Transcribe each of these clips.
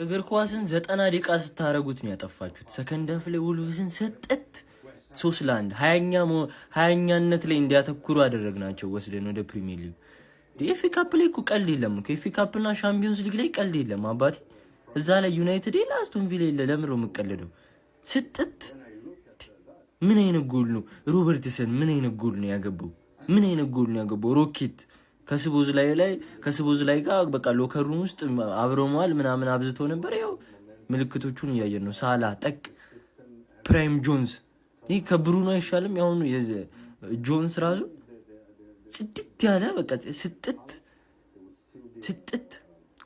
እግር ኳስን 90 ደቂቃ ስታረጉት ነው ያጠፋችሁት። ሰከንድ ሃፍ ላይ ወልቭስን ሰጠት 3-1 20ኛነት ላይ እንዲያተኩሩ አደረግናቸው ወስደን ወደ ፕሪሚየር ሊግ። ኤፍ ኤ ካፕ ላይ እኮ ቀልድ የለም እኮ ኤፍ ኤ ካፕ እና ሻምፒዮንስ ሊግ ላይ ቀልድ የለም አባቴ። እዛ ላይ ዩናይትድ እና አስቶን ቪላ የለ ለምሮ መቀለደው ስጥት። ምን አይነት ጎል ነው ሮበርትሰን? ምን አይነት ጎል ነው ያገባው? ምን አይነት ጎል ነው ያገባው? ሮኬት ከስቦዝ ላይ ጋር በቃ ሎከሩን ውስጥ አብረማል ምናምን አብዝተው ነበር። ያው ምልክቶቹን እያየን ነው። ሳላ ጠቅ ፕራይም ጆንስ ይሄ ከብሩኖ አይሻልም? ያው ጆንስ ራሱ ጽድት ያለ በቃ ስጥት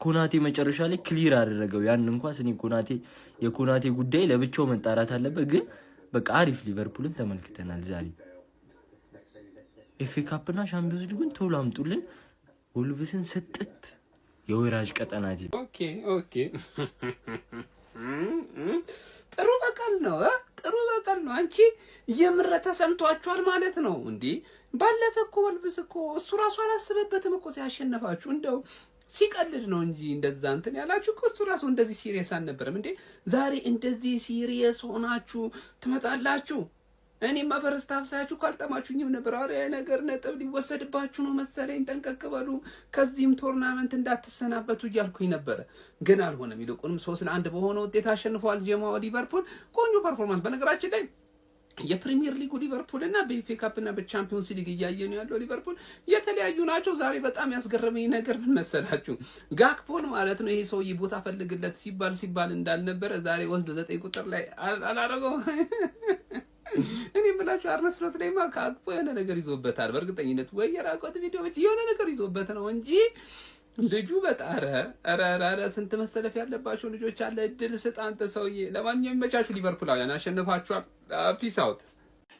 ኮናቴ መጨረሻ ላይ ክሊር አደረገው። ያን እንኳን እኔ የኮናቴ ጉዳይ ለብቻው መጣራት አለበት። ግን በቃ አሪፍ ሊቨርፑልን ተመልክተናል ዛሬ። ኤፍ ኤ ካፕ እና ሻምፒዮንስ ሊግን ቶሎ አምጡልን። ወልቭስን ስጥት የወራጅ ቀጠናጂ። ኦኬ ጥሩ በቀል ነው። አንቺ የምረ ተሰምቷችኋል ማለት ነው እንዴ? ባለፈ እኮ ወልቭስ እኮ እሱ ራሱ አላስበበትም እኮ ሲያሸነፋችሁ። እንደው ሲቀልድ ነው እንጂ እንደዛ እንትን ያላችሁ እኮ እሱ ራሱ እንደዚህ ሲሪየስ አልነበረም እንዴ? ዛሬ እንደዚህ ሲሪየስ ሆናችሁ ትመጣላችሁ። እኔማ ፈርስት ሃፍ ሳያችሁ ካልጠማችሁኝም ነበር። አረ ነገር ነጥብ ሊወሰድባችሁ ነው መሰለኝ፣ ጠንቀቅ በሉ፣ ከዚህም ቶርናመንት እንዳትሰናበቱ እያልኩኝ ነበረ። ግን አልሆነም። ይልቁንም 3-1 በሆነ ውጤት አሸንፏል ጀማው ሊቨርፑል። ቆንጆ ፐርፎርማንስ። በነገራችን ላይ የፕሪሚየር ሊጉ ሊቨርፑል እና በኤፍ ኤ ካፕ እና በቻምፒዮንስ ሊግ እያየኑ ያለው ሊቨርፑል የተለያዩ ናቸው። ዛሬ በጣም ያስገረመኝ ነገር ምን መሰላችሁ? ጋክፖን ማለት ነው ይሄ ሰውዬ ቦታ ፈልግለት ሲባል እንዳልነበረ ዛሬ ወስዶ 9 ቁጥር ላይ አላረገው። እኔ ብላችሁ አርነ ስሎት ላይማ ካክፖ የሆነ ነገር ይዞበታል በእርግጠኝነት። ወይ የራቆት ቪዲዮ ብቻ የሆነ ነገር ይዞበት ነው እንጂ ልጁ በጣረ አረ ስንት መሰለፍ ያለባቸው ልጆች አለ። እድል ስጥ አንተ ሰውዬ። ለማንኛውም ይመቻችሁ ሊቨርፑላውያን፣ አሸንፋችኋል። ፒስ አውት።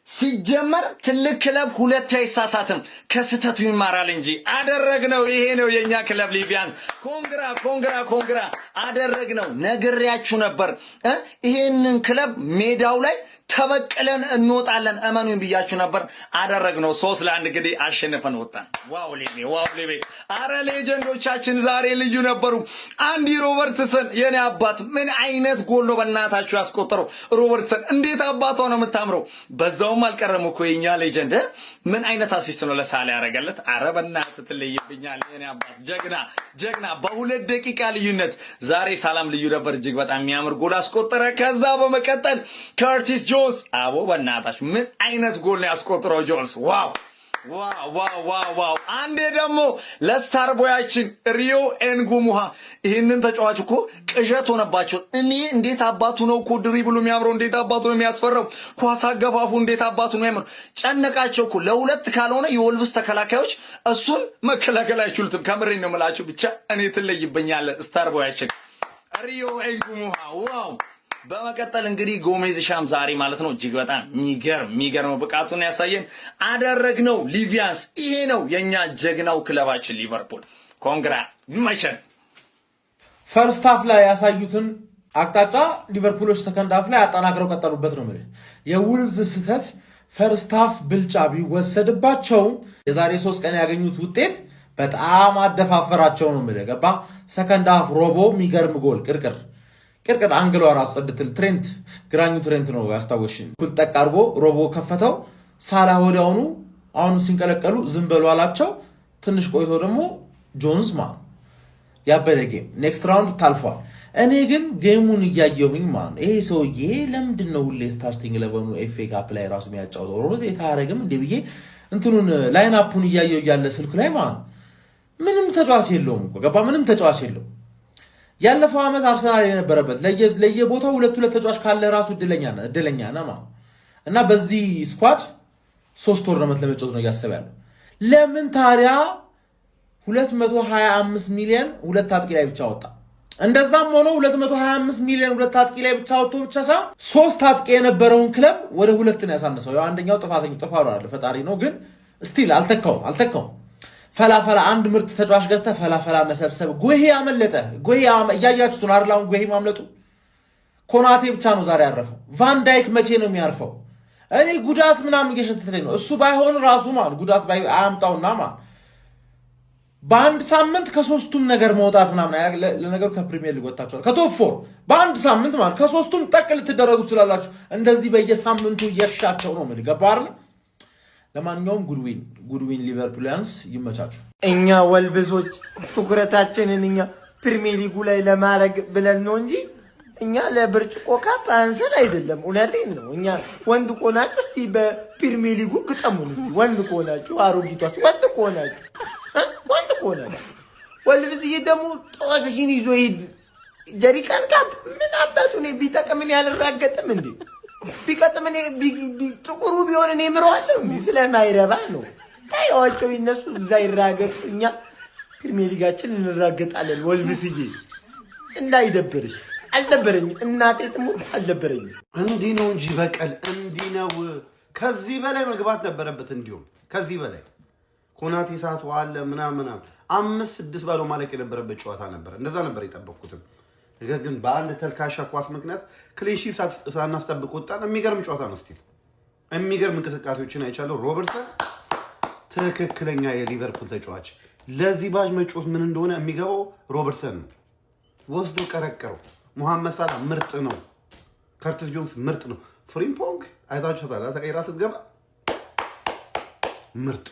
ሲጀመር ትልቅ ክለብ ሁለት አይሳሳትም፣ ከስተቱ ይማራል እንጂ። አደረግነው። ይሄ ነው የኛ ክለብ ሊቪያንስ። ኮንግራ አደረግነው። ነግሬያችሁ ነበር ይሄንን ክለብ ሜዳው ላይ ተበቀለን እንወጣለን እመኑኝ ብያችሁ ነበር። አደረግነው። 3-1 እንግዲህ አሸንፈን ወጣን። ዋው ሌቤ አረ ሌጀንዶቻችን ዛሬ ልዩ ነበሩ። አንዲ ሮበርትሰን የኔ አባት ምን አይነት ጎል ነው በእናታችሁ ያስቆጠረው። ሮበርትሰን እንዴት አባቷ ነው የምታምረው። በዛውም አልቀረም እኮ የኛ ሌጀንድ ምን አይነት አሲስት ነው ለሳላ ያረጋለት። አረ በእናትህ ትለይብኛል የኔ አባት። ጀግና በ2 ደቂቃ ልዩነት ዛሬ ሳላም ልዩ ነበር። እጅግ በጣም የሚያምር ጎል አስቆጠረ። ከዛ በመቀጠል ከርቲስ ጆንስ አቦ በእናታችሁ ምን አይነት ጎል ነው ያስቆጠረው ጆንስ። ዋው አንዴ ደግሞ ለስታር ቦያችን ሪዮ ኤንጉሙሃ ይሄንን ተጫዋች እኮ ቅዠት ሆነባቸው። እኔ እንዴት አባቱ ነው እኮ ድሪብሉ የሚያምረው፣ እንዴት አባቱ ነው የሚያስፈራው፣ ኳስ አገፋፉ እንዴት አባቱ ነው የሚያምረው። ጨነቃቸው እኮ ለሁለት ካልሆነ የወልቭስ ተከላካዮች እሱን መከላከል አይችሉትም። ከምሬን ነው የምላችሁ። ብቻ እኔ ትለይብኛለህ ስታር ቦያችን ሪዮ ኤንጉሙሃ። ዋው በመቀጠል እንግዲህ ጎሜዝ ሻም ዛሬ ማለት ነው እጅግ በጣም የሚገርም ብቃቱን ያሳየን አደረግነው። ሊቪያንስ ይሄ ነው የኛ ጀግናው ክለባችን ሊቨርፑል። ኮንግራ ይመቸን። ፈርስት ሃፍ ላይ ያሳዩትን አቅጣጫ ሊቨርፑሎች ሰከንድ ሃፍ ላይ አጠናክረው ቀጠሉበት ነው ማለት። የውልቭዝ ስህተት ፈርስት ሃፍ ብልጫ ቢወሰድባቸው የዛሬ 3 ቀን ያገኙት ውጤት በጣም አደፋፈራቸው ነው ማለት ገባ። ሰከንድ ሃፍ ሮቦ የሚገርም ጎል ቅርቅር አንግሏ ራሱ ጽድትል ግራኙ ትሬንት ነው ያስታወሽኝ። ኩል ጠቅ አድርጎ ሮቦ ከፈተው። ሳላ ወዲያውኑ አሁን ሲንቀለቀሉ ዝም በሉ አላቸው። ትንሽ ቆይቶ ደግሞ ጆንስ ያበደ ጌም ኔክስት ራውንድ ታልፏል። እኔ ግን ጌሙን እያየሁኝ ይሄ ሰውዬ ለምንድን ነው ሁሌ ስታርቲንግ ለበኑ ኤፍ ኤ ካፕ ላይ ራሱ የሚያጫውተው ሮቦት የታረግም እንዴ ብዬ እንትኑን ላይን አፑን እያየሁ ያለ ስልክ ላይ ምንም ተጫዋች የለውም እኮ ገባ። ምንም ተጫዋች የለውም። ያለፈው ዓመት አርሰናል የነበረበት ለየቦታው ሁለት ተጫዋች ካለ ራሱ እድለኛ ነማ እና በዚህ ስኳድ 3 ቶርናመንት ለመጫወት ነው ያሰባል። ለምን ታዲያ 225 ሚሊዮን ሁለት አጥቂ ላይ ብቻ ወጣ? እንደዛም ሆኖ 225 ሚሊዮን ሁለት አጥቂ ላይ ብቻ ወጥቶ ብቻ ሳይሆን 3 አጥቂ የነበረውን ክለብ ወደ 2 ነው ያሳነሰው። ያው አንደኛው ጥፋቱ አይደል ፈጣሪ ነው፣ ግን ስቲል አልተካውም። ፈላፈላ አንድ ምርጥ ተጫዋች ገዝተ ፈላፈላ መሰብሰብ። ጎሄ ያመለጠ እያያችሁት ነው አይደል? አሁን ጎሄ ማምለጡ ኮናቴ ብቻ ነው ዛሬ ያረፈው። ቫን ዳይክ መቼ ነው የሚያርፈው? እኔ ጉዳት ምናምን እየሸተተኝ ነው። እሱ ባይሆን ራሱ ጉዳት አያምጣውና በአንድ ሳምንት ከሶስቱም ነገር መውጣት ምናምን ለነገሩ ከፕሪሚየር ሊግ ወጣችኋል ከቶፕ 4 በአንድ ሳምንት ማለት ከሶስቱም ጠቅ ልትደረጉ ትችላላችሁ። እንደዚህ በየሳምንቱ የሻቸው ነው ምን ገባ አይደል? ለማንኛውም ጉድዊን ሊቨርፑልያንስ ይመቻችሁ። እኛ ወልብሶች ትኩረታችንን እኛ ፕሪሚየር ሊጉ ላይ ለማድረግ ብለን ነው እንጂ እኛ ለብርጭቆ ካፕ አንሰን አይደለም። እውነቴን ነው። እኛ ወንድ ቆናችሁ እስቲ በፕሪሚየር ሊጉ ግጠሙን እስቲ ወንድ ቆናችሁ አሮጊቷስ ወንድ ቆናችሁ ወልብስዬ ደግሞ ጦስሽን ይዞ ሂድ ጀሪካን ካፕ ምን አባቱ ነው ቢጠቅምን ያልራገጥም እንዴ ቢቀጥምን ጥቁሩ ቢሆን እኔ ምረዋለሁ እንዴ ስለማይረባ ነው። ታያቸው እነሱ እዛ ይራገጡ እኛ ፕሪሚየር ሊጋችን እንራገጣለን። ወልብስዬ እንዳይደብርሽ። አልደበረኝም እናቴ ትሙት አልደበረኝም። እንዲህ ነው እንጂ በቀል እንዲህ ነው። ከዚህ በላይ መግባት ነበረበት። እንዲሁም ከዚህ በላይ ኮናቴ ሳቱ አለ ምናምን 5-6 ባሎ ማለቅ የነበረበት ጨዋታ ነበር። እንደዛ ነበር የጠበቅኩትም። ነገር ግን በአንድ ተልካሻ ኳስ ምክንያት ክሊንሺት ሳናስጠብቅ ወጣን። የሚገርም ጨዋታ ነው። ስቲል የሚገርም እንቅስቃሴዎችን አይቻለሁ። ሮበርትሰን ትክክለኛ የሊቨርፑል ተጫዋች። ለዚህ ባጅ መጫወት ምን እንደሆነ የሚገባው ሮበርትሰን ነው። ወስዶ ቀረቀረው። ሙሐመድ ሳላ ምርጥ ነው። ከርቲስ ጆንስ ምርጥ ነው። ፍሪምፖንግ አይታችሁታል። ተቀይራ ስትገባ ምርጥ።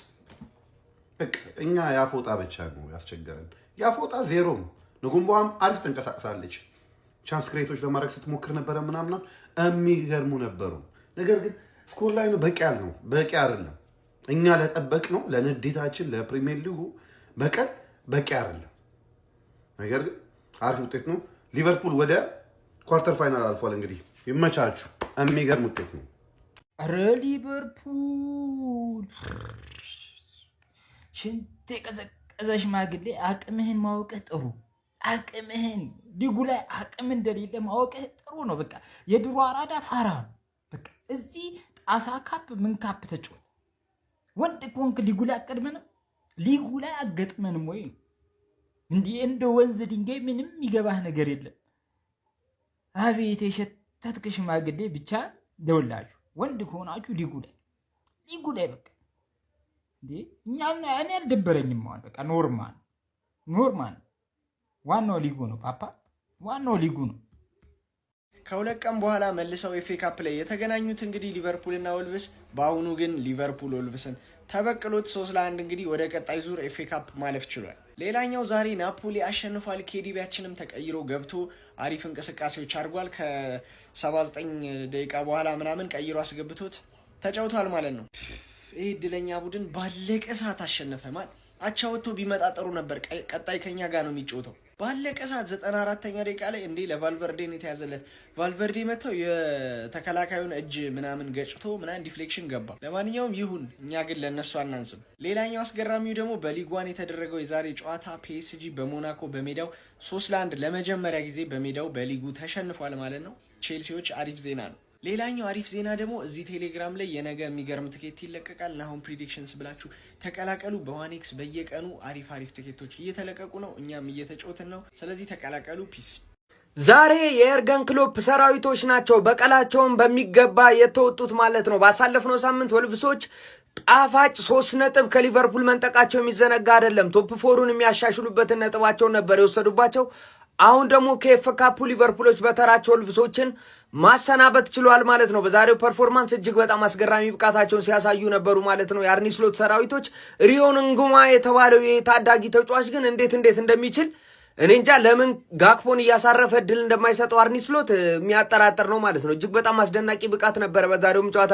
እኛ ያፎጣ ብቻ ነው ያስቸገረን። ያፎጣ ዜሮ ነው። ንጉምቧም አሪፍ ተንቀሳቅሳለች። ቻንስ ክሬቶች ለማድረግ ስትሞክር ነበረ ምናምን የሚገርሙ ነበሩ። ነገር ግን ስኮር ላይ ነው በቂ አይደለም። እኛ ለጠበቅ ነው ለንዴታችን ለፕሪሚየር ሊጉ በቀን በቂ አይደለም። ነገር ግን አሪፍ ውጤት ነው። ሊቨርፑል ወደ ኳርተር ፋይናል አልፏል። እንግዲህ ይመቻችሁ። የሚገርም ውጤት ነው። አረ ሊቨርፑል ሽንት የቀዘቀዘ ሽማግሌ አቅምህን ማወቅህ ጥሩ። አቅምህን ሊጉ ላይ አቅም እንደሌለ ማወቅህ ጥሩ ነው። በቃ የድሮ አራዳ ፋራ ነው። በቃ እዚህ ጣሳ ካፕ ምን ካፕ ተጫወት። ወንድ ኮንክ ሊጉ ላይ አቀድመንም ሊጉ ላይ አገጥመንም ወይ እንዲህ እንደ ወንዝ ድንጋይ ምንም ይገባህ ነገር የለም። አቤት የሸተትክ ሽማግሌ ብቻ ደውላችሁ ወንድ ከሆናችሁ ሊጉ ላይ በቃ እንዴ እኔ አልደበረኝም ማለት በቃ ኖርማል ዋናው ሊጉ ነው ፓፓ ዋናው ሊጉ ነው። ከሁለት ቀን በኋላ መልሰው ኤፍኤ ካፕ ላይ የተገናኙት እንግዲህ ሊቨርፑልና ወልቭስ፣ በአሁኑ ግን ሊቨርፑል ወልቭስን ተበቅሎት 3-1 እንግዲህ ወደ ቀጣይ ዙር ኤፍኤ ካፕ ማለፍ ችሏል። ሌላኛው ዛሬ ናፖሊ አሸንፏል። ኬዲቢያችንም ተቀይሮ ገብቶ አሪፍ እንቅስቃሴዎች አድርጓል። ከ79 ደቂቃ በኋላ ምናምን ቀይሮ አስገብቶት ተጫውቷል ማለት ነው። ይህ እድለኛ ቡድን ባለቀ ሰዓት አሸነፈ ማለት አቻ ወጥቶ ቢመጣ ጥሩ ነበር። ቀጣይ ከኛ ጋር ነው የሚጫወተው። ባለቀ ሰዓት 94ኛ ደቂቃ ላይ እንዴ ለቫልቨርዴ ነው የተያዘለት። ቫልቨርዴ መተው የተከላካዩን እጅ ምናምን ገጭቶ ምናምን ዲፍሌክሽን ገባ። ለማንኛውም ይሁን፣ እኛ ግን ለነሱ አናንስም። ሌላኛው አስገራሚው ደግሞ በሊጓን የተደረገው የዛሬ ጨዋታ ፒኤስጂ በሞናኮ በሜዳው 3-1 ለመጀመሪያ ጊዜ በሜዳው በሊጉ ተሸንፏል ማለት ነው። ቼልሲዎች አሪፍ ዜና ነው። ሌላኛው አሪፍ ዜና ደግሞ እዚህ ቴሌግራም ላይ የነገ የሚገርም ትኬት ይለቀቃል። ናሆም ፕሪዲክሽንስ ብላችሁ ተቀላቀሉ። በዋኔክስ በየቀኑ አሪፍ ትኬቶች እየተለቀቁ ነው። እኛም እየተጫወትን ነው። ስለዚህ ተቀላቀሉ። ፒስ። ዛሬ የኤርገን ክሎፕ ሰራዊቶች ናቸው በቀላቸውን በሚገባ የተወጡት ማለት ነው። ባሳለፍነው ሳምንት ወልቭሶች ጣፋጭ 3 ነጥብ ከሊቨርፑል መንጠቃቸው የሚዘነጋ አይደለም። ቶፕ 4ን የሚያሻሽሉበትን ነጥባቸውን ነበር የወሰዱባቸው። አሁን ደግሞ ከኤፍ ካፑ ሊቨርፑሎች በተራቸው ወልቭሶችን ማሰናበት ችሏል ማለት ነው። በዛሬው ፐርፎርማንስ እጅግ በጣም አስገራሚ ብቃታቸውን ሲያሳዩ ነበሩ ማለት ነው የአርኒ ስሎት ሰራዊቶች። ሪዮን እንጉማ የተባለው የታዳጊ ተጫዋች ግን እንዴት እንደሚችል እኔ እንጃ። ለምን ጋክፖን እያሳረፈ እድል እንደማይሰጠው አርኒ ስሎት የሚያጠራጥር ነው ማለት ነው። እጅግ በጣም አስደናቂ ብቃት ነበረ በዛሬውም ጨዋታ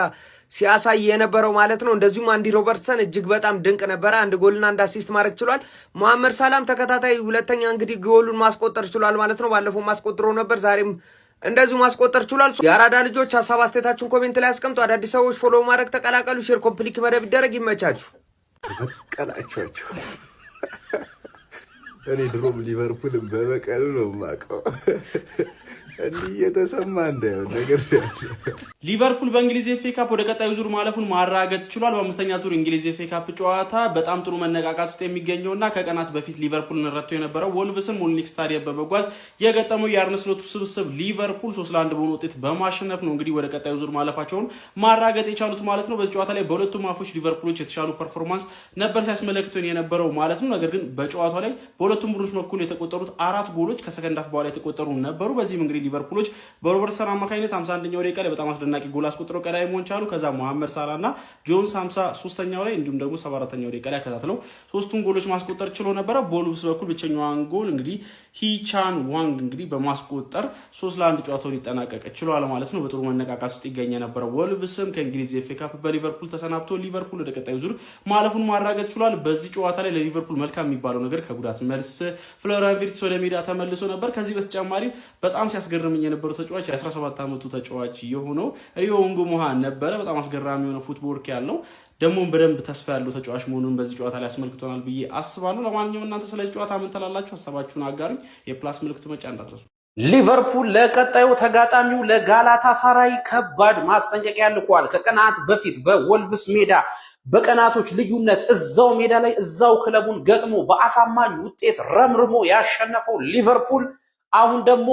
ሲያሳይ የነበረው ማለት ነው። እንደዚሁም አንዲ ሮበርትሰን እጅግ በጣም ድንቅ ነበረ። 1 ጎልና 1 አሲስት ማድረግ ችሏል። መሐመድ ሳላም ተከታታይ ሁለተኛ እንግዲህ ጎሉን ማስቆጠር ችሏል ማለት ነው። ባለፈው ማስቆጥሮ ነበር፣ ዛሬም እንደዚሁ ማስቆጠር ችሏል። የአራዳ ልጆች ሀሳብ አስተያየታችሁን ኮሜንት ላይ አስቀምጡ። አዳዲስ ሰዎች ፎሎ ማድረግ ተቀላቀሉ። ሼር ኮምፕሊክ መደብ ይደረግ። ይመቻችሁ። በቀላቸው እኔ ድሮም ሊቨርፑልን በበቀሉ ነው የማውቀው። እንዲህ እየተሰማ እንዳይሆን ነገር ሊቨርፑል በእንግሊዝ ኤፍኤ ካፕ ወደ ቀጣዩ ዙር ማለፉን ማረጋገጥ ችሏል። በአምስተኛ ዙር እንግሊዝ ኤፍኤ ካፕ ጨዋታ በጣም ጥሩ መነቃቃት ውስጥ የሚገኘውና ከቀናት በፊት ሊቨርፑልን ረድቶ የነበረው ወልቭስን ሙኒክ ስታዲየም በመጓዝ የገጠመው የአርነ ስሎት ስብስብ ሊቨርፑል 3-1 በሆነ ውጤት በማሸነፍ ነው እንግዲህ ወደ ቀጣዩ ዙር ማለፋቸውን ማረጋገጥ የቻሉት ማለት ነው። በዚህ ጨዋታ ላይ በሁለቱም አፎች ሊቨርፑሎች የተሻሉ ፐርፎርማንስ ነበር ሲያስመለክቱን የነበረው ማለት ነው። ነገር ግን በጨዋታው ላይ በሁለቱም ቡድኖች በኩል የተቆጠሩት 4 ጎሎች ከሰከንድ ሃፍ በኋላ የተቆጠሩ ነበሩ። በዚህም እንግዲህ ሊቨርፑሎች በሮበርትሰን አማካኝነት 51ኛው ደቂቃ ላይ በጣም አስደናቂ ጎል አስቆጥረው ቀዳሚ መሆን ቻሉ። ከዛ መሐመድ ሳላህና ጆንስ 53ኛው ላይ እንዲሁም ደግሞ 74ኛው ደቂቃ ላይ አከታትለው ሶስቱን ጎሎች ማስቆጠር ችሎ ነበረ። በወልቭስ በኩል ብቸኛዋን ጎል እንግዲህ ሂቻን ዋንግ እንግዲህ በማስቆጠር 3-1 ጨዋታው ሊጠናቀቅ ችሏል ማለት ነው። በጥሩ መነቃቃት ውስጥ ይገኝ የነበረ ወልቭስም ከእንግሊዝ ኤፍኤ ካፕ በሊቨርፑል ተሰናብቶ ሊቨርፑል ወደ ቀጣዩ ዙር ማለፉን ማረጋገጥ ችሏል። በዚህ ጨዋታ ላይ ለሊቨርፑል መልካም የሚባለው ነገር ከጉዳት መልስ ፍሎሪያን ቪርትስ ወደ ሜዳ ተመልሶ ነበር። ከዚህ በተጨማሪ በጣም ሲያስገርምኝ የነበረው ተጫዋች የ17 ዓመቱ ተጫዋች የሆነው ሪዮ እንጉሙሃ ነበረ። በጣም አስገራሚ የሆነ ፉትቦል ያለው ደግሞ በደንብ ተስፋ ያለው ተጫዋች መሆኑን በዚህ ጨዋታ ላይ አስመልክቶናል ብዬ አስባለሁ። ለማንኛውም እናንተ ስለዚህ ጨዋታ ምን ትላላችሁ? ሐሳባችሁን አጋሩኝ። የፕላስ ምልክቱ መጫ እንዳትረሱ። ሊቨርፑል ለቀጣዩ ተጋጣሚው ለጋላታሳራይ ከባድ ማስጠንቀቂያ ልኳል። ከቀናት በፊት በወልቭስ ሜዳ በቀናቶች ልዩነት እዛው ሜዳ ላይ እዛው ክለቡን ገጥሞ በአሳማኝ ውጤት ረምርሞ ያሸነፈው ሊቨርፑል አሁን ደግሞ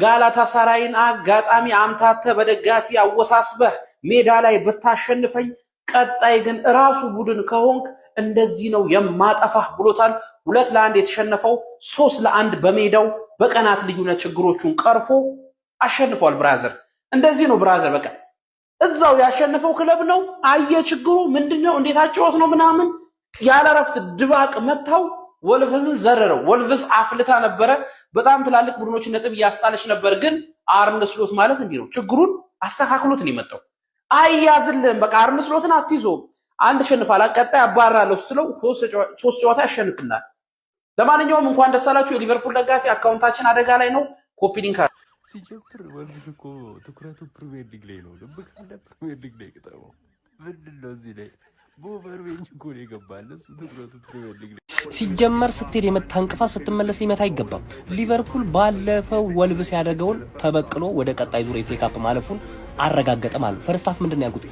ጋላታሳራይን አጋጣሚ አምታተ በደጋፊ አወሳስበህ ሜዳ ላይ ብታሸንፈኝ ቀጣይ ግን ራሱ ቡድን ከሆንክ እንደዚህ ነው የማጠፋህ ብሎታል። 2-1 የተሸነፈው 3-1 በሜዳው በቀናት ልዩነት ችግሮቹን ቀርፎ አሸንፏል። ብራዘር እንደዚህ ነው ብራዘር። በቃ እዛው ያሸነፈው ክለብ ነው። አየ ችግሩ ምንድነው? እንዴት አጨዋወት ነው ምናምን ያለረፍት ድባቅ መታው። ወልቭስን ዘረረው። ወልቭስ አፍልታ ነበረ። በጣም ትላልቅ ቡድኖች ነጥብ ያስጣለች ነበር። ግን አርነ ስሎት ማለት እንዲህ ነው። ችግሩን አስተካክሎት ነው የመጣው። አያዝልም በቃ አርነ ስሎትን አትይዞም። አንድ ሸንፋላ ቀጣይ አባራለሁ ስትለው 3 ጨዋታ ያሸንፍናል። ለማንኛውም እንኳን ደስ አላችሁ የሊቨርፑል ደጋፊ። አካውንታችን አደጋ ላይ ነው። ኮፒ ሊንክ ሲጀምር ወልቭስ እኮ ትኩረቱ ፕሪሚየር ሊግ ላይ ነው። ልብ ካለ ፕሪሚየር ሊግ ላይ ቅጠበው ምንድን ነው እዚህ ላይ በኦቨርዌንጅ እኮ ነው የገባል። እሱ ትኩረቱ ፕሪሚየር ሊግ ላይ ሲጀመር ስትሄድ የመታ እንቅፋት ስትመለስ ሊመታ አይገባም። ሊቨርፑል ባለፈው ወልቭስ ያደረገውን ተበቅሎ ወደ ቀጣይ ዙር ኤፍኤ ካፕ ማለፉን አረጋገጠ ማለት ነው። ፈርስት ሃፍ ምንድነው ያልኩት?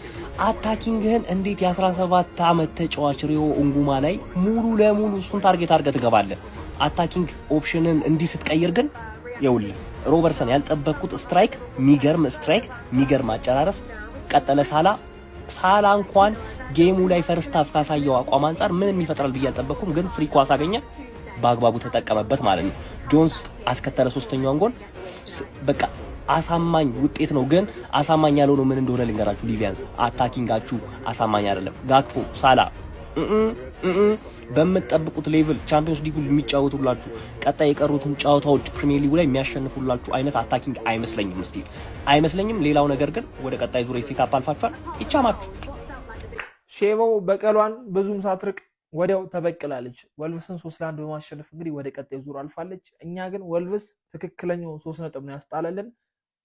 አታኪንግህን እንዴት የ17 ዓመት ተጫዋች ሪዮ እንጉማ ላይ ሙሉ ለሙሉ እሱን ታርጌት አድርገህ ትገባለህ? አታኪንግ ኦፕሽንን እንዲህ ስትቀይር ግን ይኸውልህ ሮበርትሰን ያልጠበቅኩት ስትራይክ፣ ሚገርም አጨራረስ ቀጠለ። ሳላ እንኳን ጌሙ ላይ ፈርስት ሃፍ ካሳየው አቋም አንፃር ምንም ይፈጥራል ብዬ አልጠበቅኩም፣ ግን ፍሪ ኳስ አገኘ፣ በአግባቡ ተጠቀመበት ማለት ነው። ጆንስ አስከተለ 3ኛውን ጎል። በቃ አሳማኝ ውጤት ነው። ግን አሳማኝ ያልሆነው ምን እንደሆነ ልንገራችሁ። ሊቪያንስ አታኪንጋችሁ አሳማኝ አይደለም። ጋክፖ፣ ሳላ በምትጠብቁት ሌቭል ቻምፒየንስ ሊግ የሚጫወቱላችሁ ቀጣይ የቀሩትን ጨዋታዎች ፕሪሚየር ሊጉ ላይ የሚያሸንፉላችሁ አይነት አታኪንግ አይመስለኝም። ሌላው ነገር ግን ወደ ቀጣይ ዙር ኤፍኤ ካፕ አልፋችኋል። ይቻማችሁ። ሼባው በቀሏን ብዙም ሳትርቅ ወዲያው ተበቅላለች። ወልቭስን 3-1 በማሸነፍ እንግዲህ ወደ ቀጣይ ዙር አልፋለች። እኛ ግን ወልቭስ ትክክለኛው 3 ነጥብ ነው ያስጣለልን።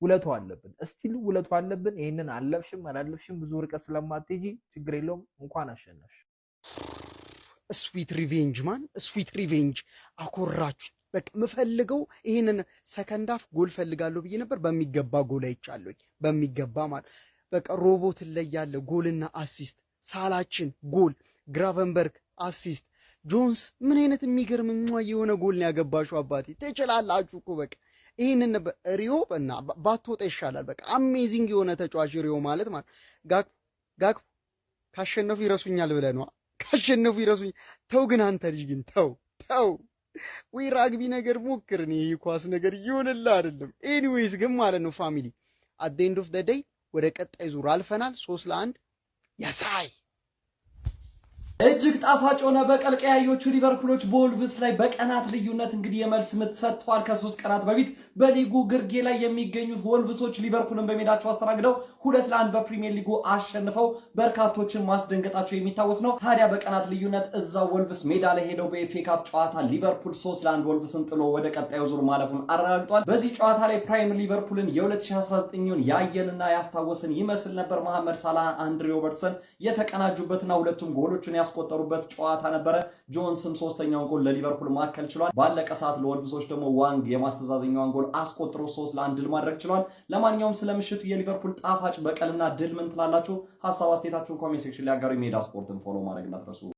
ውለቱ አለብን፣ እስቲል ውለቱ አለብን። ይሄንን አላለፍሽም ብዙ ርቀት ስለማትሄጂ ችግር የለውም። እንኳን አሸነፍሽ። ስዊት ሪቬንጅ ማን ስዊት ሪቬንጅ አኮራችሁ። በቃ የምፈልገው ይሄንን ሰከንድ ሃፍ ጎል ፈልጋለሁ ብዬ ነበር። በሚገባ ጎል አይቻለሁ። በሚገባ ማለት በቃ ሮቦትን ላይ ያለ ጎልና አሲስት፣ ሳላችን ጎል፣ ግራቨንበርግ አሲስት፣ ጆንስ ምን አይነት የሚገርም የሆነ ጎል ነው ያገባሽው። አባቴ ትችላላችሁ እኮ በቃ ይሄንን ነበር ሪዮ እና ባትወጣ ይሻላል። በቃ አሜዚንግ የሆነ ተጫዋች ሪዮ ማለት ጋክ ካሸነፉ ይረሱኛል ብለህ ነው። ካሸነፉ ይረሱኝ። ተው ግን አንተ ልጅ ግን ተው ወይ ራግቢ ነገር ሞክር። እኔ ኳስ ነገር ይሆንልህ አይደለም። ኤኒዌይስ ግን ማለት ነው ፋሚሊ አት ዘ ኤንድ ኦፍ ዘ ዴይ ወደ ቀጣይ ዙር አልፈናል። 3-1 ያሳይ እጅግ ጣፋጭ ሆነ በቀል ቀያዮቹ ሊቨርፑሎች በወልቭስ ላይ በቀናት ልዩነት እንግዲህ የመልስ ምት ሰጥተዋል። ከ3 ቀናት በፊት በሊጉ ግርጌ ላይ የሚገኙት ወልቭሶች ሊቨርፑልን በሜዳቸው አስተናግደው 2-1 በፕሪሚየር ሊጉ አሸንፈው በርካቶችን ማስደንገጣቸው የሚታወስ ነው። ታዲያ በቀናት ልዩነት እዛው ወልቭስ ሜዳ ላይ ሄደው በኤፍኤ ካፕ ጨዋታ ሊቨርፑል 3-1 ወልቭስን ጥሎ ወደ ቀጣዩ ዙር ማለፉን አረጋግጧል። በዚህ ጨዋታ ላይ ፕራይም ሊቨርፑልን የ2019ን ያየንና ያስታወስን ይመስል ነበር። መሐመድ ሳላህ፣ አንድሬ ሮበርትሰን የተቀናጁበትና ሁለቱም ጎሎቹን ያስቆጠሩበት ጨዋታ ነበረ። ጆንስም ሶስተኛውን ጎል ለሊቨርፑል ማከል ችሏል። ባለቀ ሰዓት ለወልቭሶች ደግሞ ዋንግ የማስተዛዘኛውን ጎል አስቆጥሮ 3-1 ድል ማድረግ ችሏል። ለማንኛውም ስለምሽቱ የሊቨርፑል ጣፋጭ በቀልና ድል ምን ትላላችሁ? ሀሳብ አስተያየታችሁን ኮሜንት ሴክሽን ላይ አጋሩ። ሜዳ ስፖርትን ፎሎ ማድረግ እንዳትረሱ።